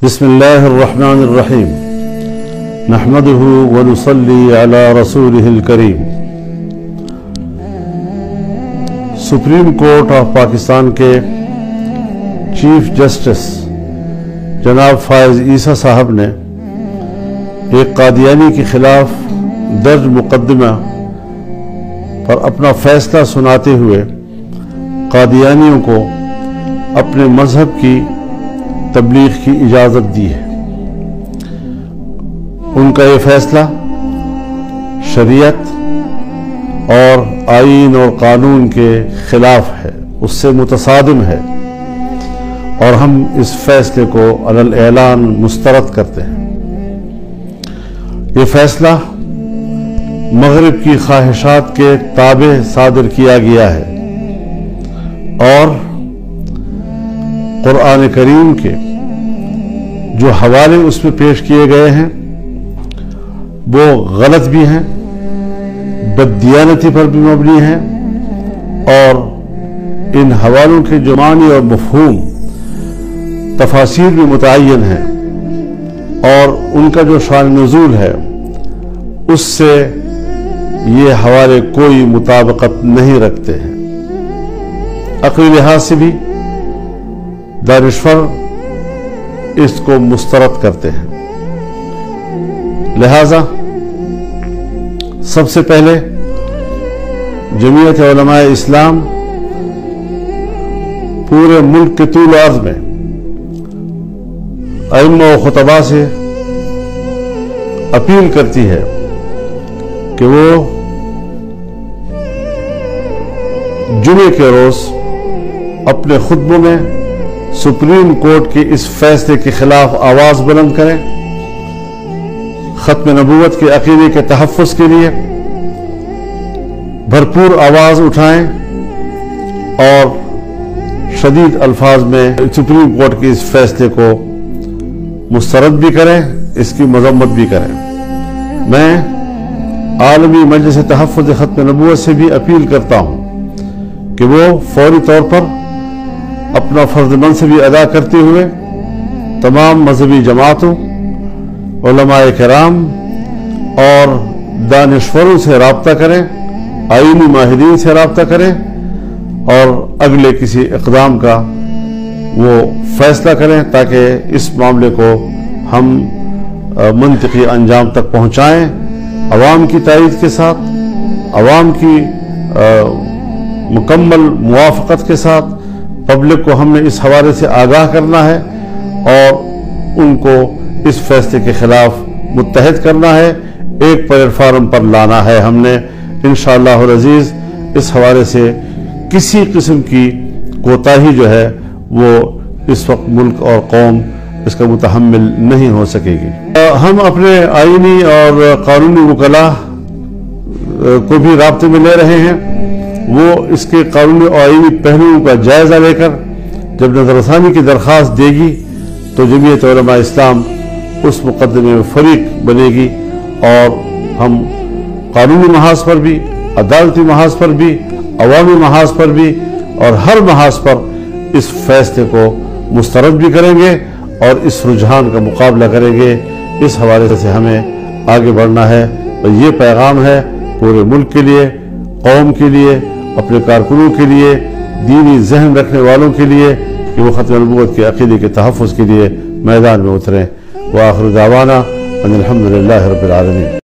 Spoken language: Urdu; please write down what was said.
بسم الله الرحمن الرحیم نحمده ونصلی علی رسوله الکریم۔ سپریم کورٹ آف پاکستان کے چیف جسٹس جناب فائز عیسیٰ صاحب نے ایک قادیانی کے خلاف درج مقدمہ پر اپنا فیصلہ سناتے ہوئے قادیانیوں کو اپنے مذہب کی تبلیغ کی اجازت دی ہے۔ ان کا یہ فیصلہ شریعت اور آئین اور قانون کے خلاف ہے، اس سے متصادم ہے، اور ہم اس فیصلے کو علی الاعلان مسترد کرتے ہیں۔ یہ فیصلہ مغرب کی خواہشات کے تابع صادر کیا گیا ہے اور قرآن کریم کے جو حوالے اس میں پیش کیے گئے ہیں وہ غلط بھی ہیں، بددیانتی پر بھی مبنی ہیں، اور ان حوالوں کے جو معنی اور مفہوم تفاسیر بھی متعین ہیں، اور ان کا جو شان نزول ہے اس سے یہ حوالے کوئی مطابقت نہیں رکھتے ہیں۔ عقلی لحاظ سے بھی دانشور اس کو مسترد کرتے ہیں۔ لہذا سب سے پہلے جمعیت علماء اسلام پورے ملک کے طول و عرض میں ائمہ و خطباء سے اپیل کرتی ہے کہ وہ جمعے کے روز اپنے خطبوں میں سپریم کورٹ کے اس فیصلے کے خلاف آواز بلند کریں، ختم نبوت کے عقیدے کے تحفظ کے لیے بھرپور آواز اٹھائیں، اور شدید الفاظ میں سپریم کورٹ کے اس فیصلے کو مسترد بھی کریں، اس کی مذمت بھی کریں۔ میں عالمی مجلس تحفظ ختم نبوت سے بھی اپیل کرتا ہوں کہ وہ فوری طور پر اپنا فرض منصبی ادا کرتے ہوئے تمام مذہبی جماعتوں، علماء کرام اور دانشوروں سے رابطہ کریں، آئینی ماہرین سے رابطہ کریں، اور اگلے کسی اقدام کا وہ فیصلہ کریں تاکہ اس معاملے کو ہم منطقی انجام تک پہنچائیں، عوام کی تائید کے ساتھ، عوام کی مکمل موافقت کے ساتھ۔ پبلک کو ہم نے اس حوالے سے آگاہ کرنا ہے اور ان کو اس فیصلے کے خلاف متحد کرنا ہے، ایک پلیٹ فارم پر لانا ہے۔ ہم نے انشاءاللہ العزیز اس حوالے سے کسی قسم کی کوتاہی جو ہے وہ اس وقت ملک اور قوم اس کا متحمل نہیں ہو سکے گی۔ ہم اپنے آئینی اور قانونی وکلاء کو بھی رابطے میں لے رہے ہیں، وہ اس کے قانونی اور آئینی پہلوؤں کا جائزہ لے کر جب نظر ثانی کی درخواست دے گی تو جمعیت علماء اسلام اس مقدمے میں فریق بنے گی، اور ہم قانونی محاذ پر بھی، عدالتی محاذ پر بھی، عوامی محاذ پر بھی، اور ہر محاذ پر اس فیصلے کو مسترد بھی کریں گے اور اس رجحان کا مقابلہ کریں گے۔ اس حوالے سے ہمیں آگے بڑھنا ہے، اور یہ پیغام ہے پورے ملک کے لیے، قوم کے لیے، اپنے کارکنوں کے لیے، دینی ذہن رکھنے والوں کے لیے، کہ وہ ختم نبوت کے عقیدے کے تحفظ کے لیے میدان میں اتریں۔ وآخر دعوانا ان الحمدللہ رب العالمین۔